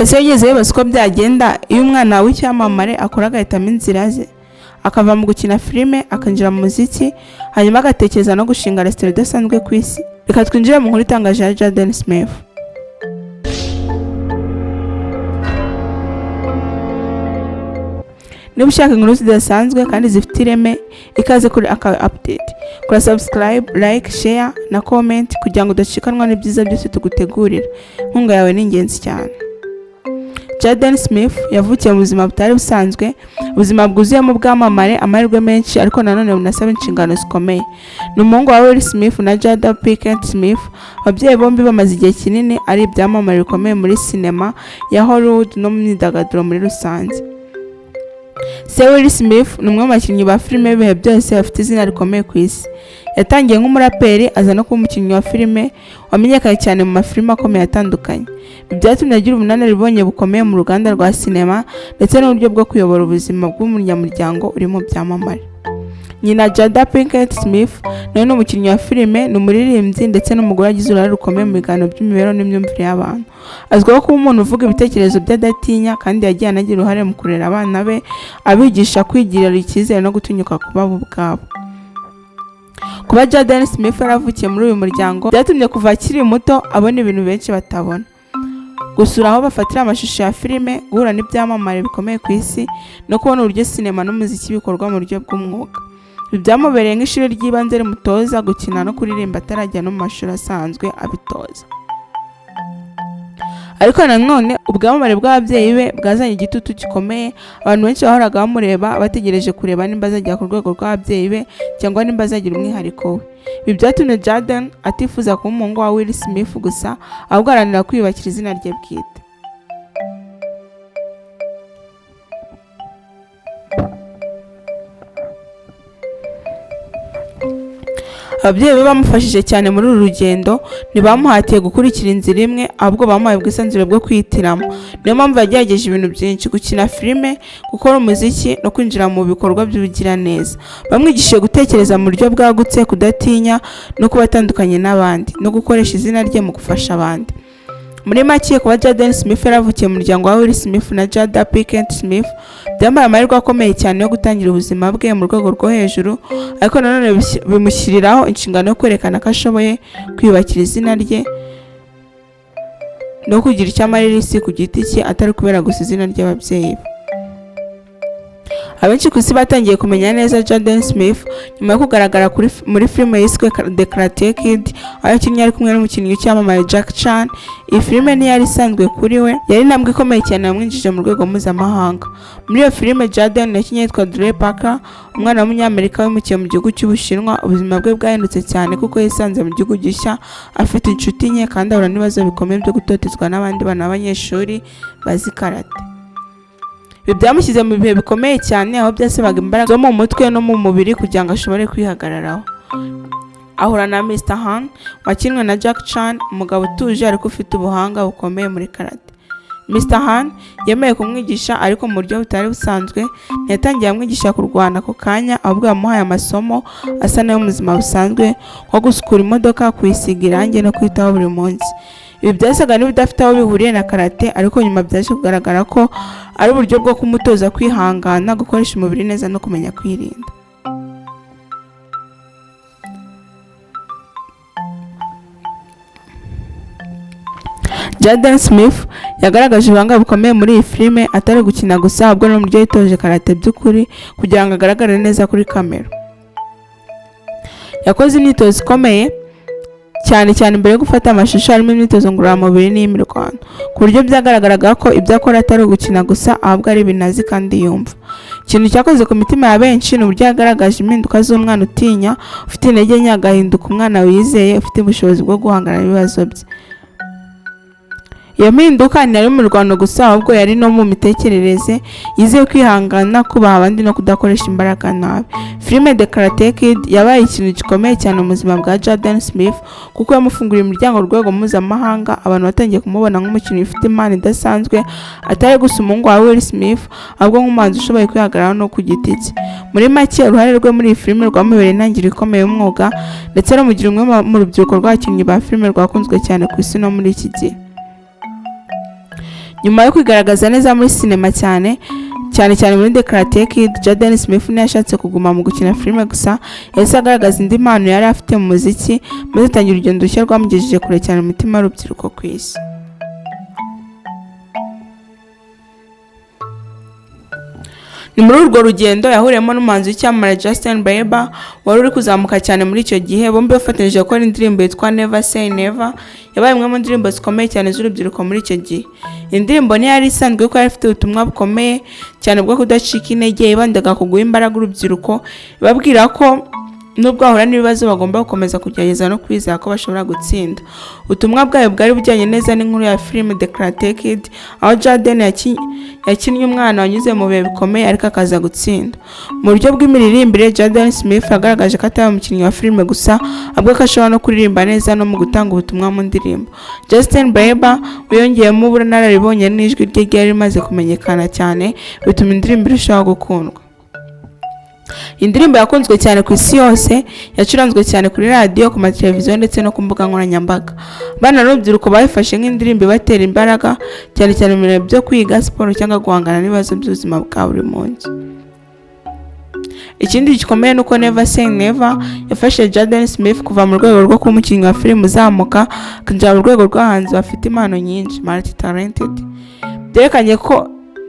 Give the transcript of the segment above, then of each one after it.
ese yigeze wibaza uko byagenda iyo umwana w'icyamamare akora agahitamo inzira ze akava mu gukina filime akinjira mu muziki hanyuma agatekereza no gushinga resitora idasanzwe ku isi? Reka twinjire mu nkuru itangaje ya Jaden Smith. Niba ushaka inkuru zidasanzwe kandi zifite ireme, ikaze kuri aka update. Kora subscribe, like, share na comment kugira ngo udacikanwa n'ibyiza byose tugutegurira. Inkunga yawe ni ingenzi cyane. Jaden Smith yavukiye mu buzima butari busanzwe, ubuzima bwuzuyemo bwamamare, amahirwe menshi ariko nanone bunasaba inshingano zikomeye. Ni umuhungu wa Will Smith na Jada Pinkett Smith. Ababyeyi bombi bamaze igihe kinini ari ibyamamare bikomeye muri sinema ya Hollywood no mu myidagaduro muri rusange. Se Will Smith ni umwe mu bakinnyi ba filime b'ibihe byose bafite izina rikomeye ku isi. Yatangiye nk'umuraperi aza no kuba umukinnyi wa filime wamenyekanye cyane mu mafilime akomeye atandukanye. Byatumye agira ubunararibonye bukomeye mu ruganda rwa sinema ndetse n'uburyo bwo kuyobora ubuzima bw'umunyamuryango uri mu byamamare. Nyina Jada Pinkett Smith nawe ni umukinnyi wa filime, ni umuririmbyi ndetse n'umugore wagize uruhare rukomeye mu biganiro by'imibereho n'imyumvire y'abantu. Azwiho kuba umuntu uvuga ibitekerezo bye adatinya kandi yagiye anagira uruhare mu kurera abana be, abigisha kwigirira icyizere no gutinyuka kuba bo ubwabo. Kuba Jaden Smith yaravukiye muri uyu muryango byatumye kuva akiri muto abona ibintu benshi batabona. Gusura aho bafatira amashusho ya filime, guhura n'ibyamamare bikomeye ku isi no kubona uburyo sinema n'umuziki bikorwa mu buryo bw'umwuga. Ibi byamubereye nk'ishuri ry'ibanze rimutoza gukina no kuririmba atarajya no mu mashuri asanzwe abitoza. Ariko nanone ubwamamare bw'ababyeyi be bwazanye igitutu gikomeye. Abantu benshi bahoraga bamureba bategereje kureba nimba azajya ku rwego rw'ababyeyi be cyangwa nimba azagira umwihariko we. Ibi byatumye Jaden atifuza kuba umuhungu wa Will Smith gusa, ahubwo aharanira kwiyubakira izina rye bwite. Ababyeyi be bamufashije cyane muri uru rugendo, ntibamuhatiye gukurikira inzira imwe, ahubwo bamuhaye ubwisanzure bwo kwihitiramo. Niyo mpamvu yagerageje ibintu byinshi: gukina filime, gukora umuziki no kwinjira mu bikorwa by'ubugiraneza. Bamwigishije gutekereza mu buryo bwagutse, kudatinya no kuba atandukanye n'abandi, no gukoresha izina rye mu gufasha abandi. Muri make, kuba Jaden Smith yaravukiye mu muryango wa Will Smith na Jada Pinkett Smith byamuhaye amahirwe akomeye cyane yo gutangira ubuzima bwe mu rwego rwo hejuru, ariko nanone bimushyiriraho inshingano yo kwerekana ko ashoboye kwiyubakira izina rye no kugira icyo amarira isi ku giti cye atari kubera gusa izina ry'ababyeyi be. Abenshi ku isi batangiye kumenya neza Jaden Smith nyuma yo kugaragara muri filime yiswe The Karate Kid, aho yakinnye ari kumwe n'umukinnyi w'icyamamare Jackie Chan. Iyi filime ntiyari isanzwe kuri we, yari intambwe ikomeye cyane yamwinjije mu rwego mpuzamahanga. Muri iyo filime Jaden yakinnye yitwa Dre Parker, umwana w'umunyamerika wimukiye mu gihugu cy'Ubushinwa. Ubuzima bwe bwahindutse cyane kuko yisanze mu gihugu gishya, afite inshuti nke kandi ahura n'ibibazo bikomeye byo gutotezwa n'abandi bana b'abanyeshuri bazi karate. Ibi byamushyize mu bihe bikomeye cyane, aho byasabaga imbaraga zo mu mutwe no mu mubiri kugira ngo ashobore kwihagararaho. Ahura na Mr. Han wakinwe na Jackie Chan, umugabo utuje ariko ufite ubuhanga bukomeye muri karate. Mr. Han yemeye kumwigisha ariko mu buryo butari busanzwe. Ntiyatangiye amwigisha kurwana ako kanya, ahubwo yamuhaye amasomo asa nayo mu buzima busanzwe, nko gusukura imodoka, kuyisiga irangi no kwitaho buri munsi. Ibi byasaga n'ibidafite aho bihuriye na karate, ariko nyuma byaje kugaragara ko ari uburyo bwo kumutoza kwihangana, gukoresha umubiri neza no kumenya kwirinda. Jaden Smith yagaragaje ibanga bukomeye muri iyi filime, atari gukina gusa ahubwo no mu buryo yitoje karate by'ukuri kugira ngo agaragare neza kuri kamera. Yakoze imyitozo ikomeye cyane mbere yo gufata amashusho, harimo imyitozo ngororamubiri n'imirwano, ku buryo byagaragaraga ko ibyo akora atari ugukina gusa ahubwo ari ibintu azi kandi yumva. Ikintu cyakoze ku mitima ya benshi ni uburyo yagaragaje impinduka z'umwana utinya, ufite intege nke, agahinduka umwana wizeye, ufite ubushobozi bwo guhangana n'ibibazo bye. Iyo mpinduka ntiyari mu mirwano gusa, ahubwo yari no mu mitekerereze, yizeye kwihangana, kubaha abandi no kudakoresha imbaraga nabi. Filime The Karate Kid yabaye ikintu gikomeye cyane mu buzima bwa Jaden Smith kuko yamufunguriye imiryango ku rwego mpuzamahanga. Abantu batangiye kumubona nk'umukinnyi ufite impano idasanzwe, atari gusa umuhungu wa Will Smith, ahubwo nk'umuhanzi ushoboye kwihagararaho no ku giti cye. Muri make, uruhare rwe muri iyi filime rwamubereye intangiriro ikomeye y'umwuga ndetse rumugira umwe mu rubyiruko rw'abakinnyi ba filime rwakunzwe cyane ku isi no muri iki gihe. Nyuma yo kwigaragaza neza muri sinema cyane muri The Karate Kid, Jaden Smith ntiyashatse kuguma mu gukina filime gusa, yahise agaragaza indi mpano yari afite mu muziki, maze atangira urugendo rushya rwamugejeje kure cyane mu mutima w'urubyiruko ku isi. Ni muri urwo rugendo yahuriyemo n'umuhanzi w'icyamamare Justin Bieber wari uri kuzamuka cyane muri icyo gihe. Bombi bafatanyije gukora indirimbo yitwa Never Say Never, yabaye imwe mu ndirimbo zikomeye cyane z'urubyiruko muri icyo gihe. Indirimbo ntiyari isanzwe kuko yari ifite ubutumwa bukomeye cyane bwo kudacika intege, yibandaga ku guha imbaraga urubyiruko, ibabwira ko nubwo bahura n'ibibazo bagomba gukomeza kugerageza no kwizera ko bashobora gutsinda. Ubutumwa bwayo bwari bujyanye neza n'inkuru ya filime The Karate Kid, aho Jaden yakinnye umwana wanyuze mu bihe bikomeye ariko akaza gutsinda. Mu buryo bw'imiririmbire, Jaden Smith yagaragaje ko atari umukinnyi wa filime gusa, ahubwo ko ashobora no kuririmba neza no mu gutanga ubutumwa mu ndirimbo. Justin Bieber wiyongeyemo ubunararibonye n'ijwi rye ryari rimaze kumenyekana cyane, bituma indirimbo irushaho gukundwa. Indirimbo yakunzwe cyane ku isi yose, yacuranzwe cyane kuri radio, ku mateleviziyo ndetse no ku mbuga nkoranyambaga. Bana n'urubyiruko bayifashe nk'indirimbo ibatera imbaraga cyane mu bihe byo kwiga, siporo cyangwa guhangana n'ibibazo by'ubuzima bwa buri munsi. Ikindi gikomeye nuko Never Say Never yafashe Jaden Smith kuva mu rwego rwo kuba umukinnyi wa filime uzamuka akajya mu rwego rw'abahanzi bafite impano nyinshi, multi talented.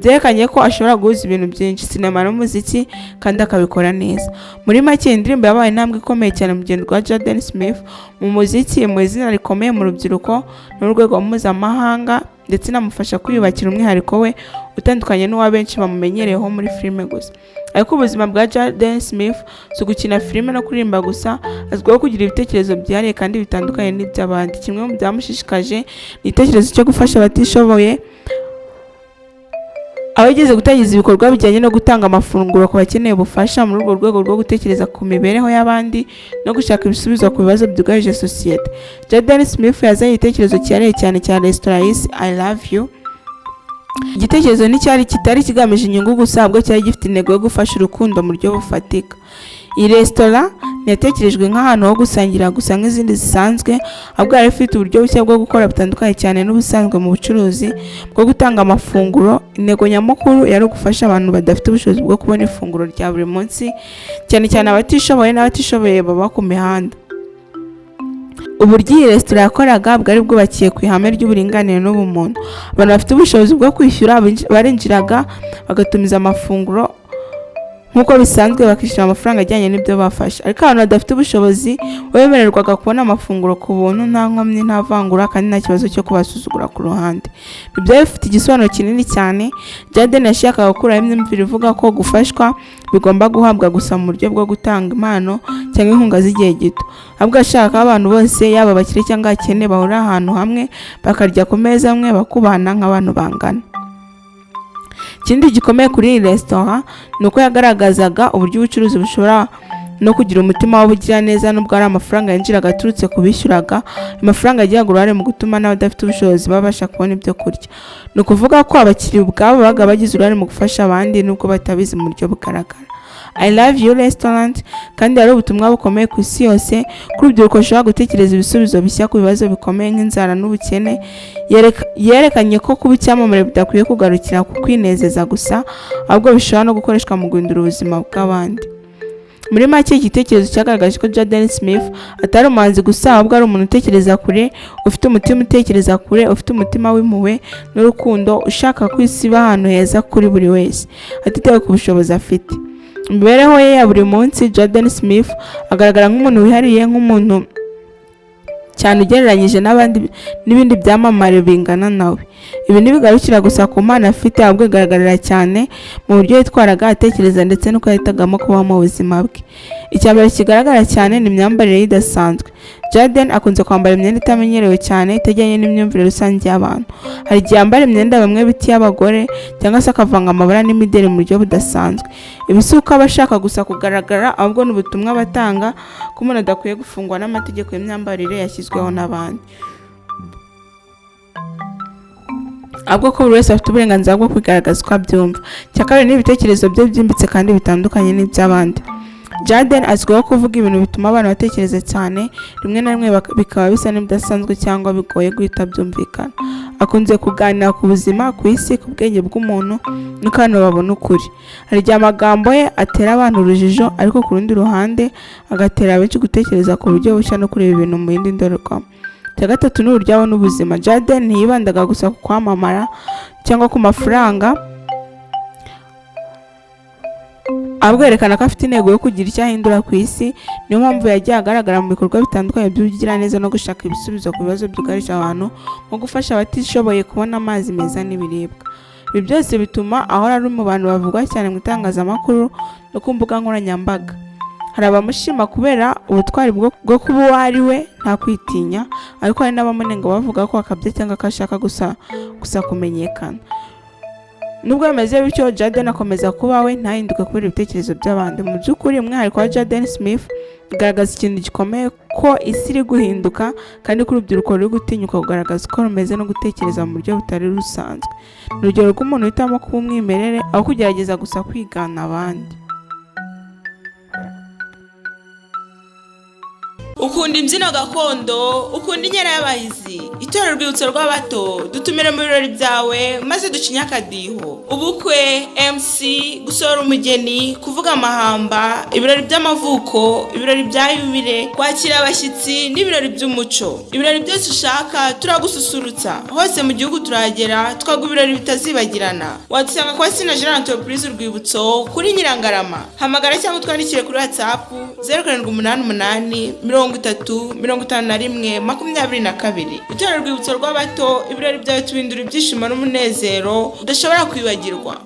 Byerekanye ko ashobora guhuza ibintu byinshi, sinema n'umuziki, kandi akabikora neza. Muri make, indirimbo yabaye intambwe ikomeye cyane mu rugendo rwa Jaden Smith mu muziki, mu izina rikomeye mu rubyiruko n'urwego mpuzamahanga, ndetse inamufasha kwiyubakira umwihariko we utandukanye n'uwa benshi bamumenyereyeho muri filime gusa. Ariko ubuzima bwa Jaden Smith si gukina filime no kuririmba gusa, azwiho kugira ibitekerezo byihariye kandi bitandukanye n'iby'abandi. Kimwe mu byamushishikaje ni igitekerezo cyo gufasha abatishoboye, aho yigeze gutangiza ibikorwa bijyanye no gutanga amafunguro ku bakeneye ubufasha. Muri urwo rwego rwo gutekereza ku mibereho y'abandi no gushaka ibisubizo ku bibazo byugarije sosiyete, Jaden Smith yazanye igitekerezo cyihariye cyane cya resitora yise I Love You. Igitekerezo kitari kigamije inyungu gusa, ahubwo cyari gifite intego yo gufasha urukundo mu buryo bufatika. Iyi resitora ntiyatekerejwe nk'ahantu ho gusangira gusa nk'izindi zisanzwe, ahubwo yari ifite uburyo bushya bwo gukora butandukanye cyane n'ubusanzwe mu bucuruzi bwo gutanga amafunguro. Intego nyamukuru yari ugufasha abantu badafite ubushobozi bwo kubona ifunguro rya buri munsi, cyane n'abatishoboye baba ku mihanda. Uburyo iyi resitora yakoraga bwari bwubakiye ku ihame ry'uburinganire n'ubumuntu. Abantu bafite ubushobozi bwo kwishyura barinjiraga bagatumiza amafunguro nk'uko bisanzwe, bakishyura amafaranga ajyanye n'ibyo bafashe. Ariko abantu badafite ubushobozi bemererwaga kubona amafunguro ku buntu, nta nkomyi, nta vangura, kandi nta kibazo cyo kubasuzugura ku ruhande. Ibyo byari bifite igisobanuro kinini cyane. Jaden yashakaga gukuraho imyumvire ivuga ko gufashwa bigomba guhabwa gusa mu buryo bwo gutanga impano cyangwa inkunga z'igihe gito, ahubwo ashaka abantu bose, yaba abakire cyangwa abakene, bahurira ahantu hamwe bakarya ku meza amwe, bakubana nk'abantu bangana. Ikindi gikomeye kuri iyi resitora ni uko yagaragazaga uburyo ubucuruzi bushobora no kugira umutima w'ubugiraneza. Nubwo ari amafaranga yinjiraga aturutse ku bishyuraga, amafaranga agiraga uruhare mu gutuma n'abadafite ubushobozi babasha kubona ibyo kurya. Ni ukuvuga ko abakiriya ubwabo babaga bagize uruhare mu gufasha abandi nubwo batabizi mu buryo bugaragara. I Love You Restaurant kandi hari ubutumwa bukomeye ku isi yose ko urubyiruko rushobora gutekereza ibisubizo bishya ku bibazo bikomeye nk'inzara n'ubukene. Yerekanye ko kuba icyamamare bidakwiye kugarukira ku kwinezeza gusa, ahubwo bishobora no gukoreshwa mu guhindura ubuzima bw'abandi. Muri make, igitekerezo cyagaragaje ko Jaden Smith atari umuhanzi gusa, ahubwo ari umuntu utekereza kure, ufite umutima utekereza kure, ufite umutima w'impuhwe n'urukundo, ushaka ko isi iba ahantu heza kuri buri wese atitaye ku bushobozi afite. Imibereho ye ya buri munsi, Jaden Smith agaragara nk'umuntu wihariye, nk'umuntu cyane ugereranyije n'ibindi byamamare bingana nawe. Ibi ntibigarukira gusa ku mpano afite, ahubwo igaragarira cyane mu buryo yitwaraga, atekereza ndetse n'uko yahitagamo kubaho mu buzima bwe. Icyambere kigaragara cyane ni imyambarire ye idasanzwe. Jaden akunze kwambara imyenda itamenyerewe cyane, itajyanye n'imyumvire rusange y'abantu. Hari igihe yambara imyenda bamwe bita iy'abagore, cyangwa se akavanga amabara n'imideri mu buryo budasanzwe. Ibi si uko aba ashaka gusa kugaragara, ahubwo ni ubutumwa batanga ko umuntu adakwiye gufungwa n'amategeko y'imyambarire yashyizweho n'abandi, ahubwo ko buri wese afite uburenganzira bwo kwigaragaza uko abyumva. Icya kabiri ni ibitekerezo bye byimbitse kandi bitandukanye n'iby'abandi. Jaden azwiho kuvuga ibintu bituma abantu batekereza cyane, rimwe na rimwe bikaba bisa n'ibidasanzwe cyangwa bigoye guhita byumvikana. akunze kuganira ku buzima, ku isi, ku bwenge bw'umuntu nuko abantu babona ukuri. Hari igihe amagambo ye atera abantu urujijo, ariko ku rundi ruhande agatera benshi gutekereza ku buryo bushya no kureba ibintu mu yindi ndorerwamo. Icya gatatu ni uburyo abona ubuzima. Jaden ntiyibandaga gusa ku kwamamara cyangwa ku mafaranga, abwerekana ko afite intego yo kugira icyo ahindura ku isi. Niyo mpamvu yagiye agaragara mu bikorwa bitandukanye by'ubugiraneza no gushaka ibisubizo ku bibazo byugarije abantu, nko gufasha abatishoboye kubona amazi meza n'ibiribwa. Ibi byose bituma ahora ari mu bantu bavugwa cyane mu itangazamakuru no ku mbuga nkoranyambaga. Hari abamushima kubera ubutwari bwo kuba uwo ari we nta kwitinya, ariko hari n'abamunenga bavuga ko akabye cyangwa ko ashaka gusa kumenyekana. Nubwo bimeze bityo, Jaden akomeza kuba we, ntahinduke kubera ibitekerezo by'abandi. Mu by'ukuri umwihariko wa Jaden Smith ugaragaza ikintu gikomeye, ko isi iri guhinduka kandi ko urubyiruko ruri gutinyuka kugaragaza uko rumeze no gutekereza mu buryo butari rusanzwe. Ni urugero rw'umuntu uhitamo kuba umwimerere aho kugerageza gusa kwigana abandi. Ukunda imbyino gakondo, ukunda inkera y'abahizi, itorero Urwibutso rw'Abato dutumire mu birori byawe maze ducinya akadiho. Ubukwe, MC, gusohora umugeni, kuvuga amahamba, ibirori by'amavuko, ibirori bya yubile, kwakira abashyitsi n'ibirori by'umuco. Ibirori byose ushaka turagususurutsa. Hose mu gihugu turagera, twaguha ibirori bitazibagirana. Wadusanga kwa Sina General Entreprise Urwibutso kuri Nyirangarama. Hamagara cyangwa twandikire kuri WhatsApp 0788 305122. Itorero Urwibutso rw'Abato, ibirori byawe tubindura ibyishimo n'umunezero udashobora kwibagirwa.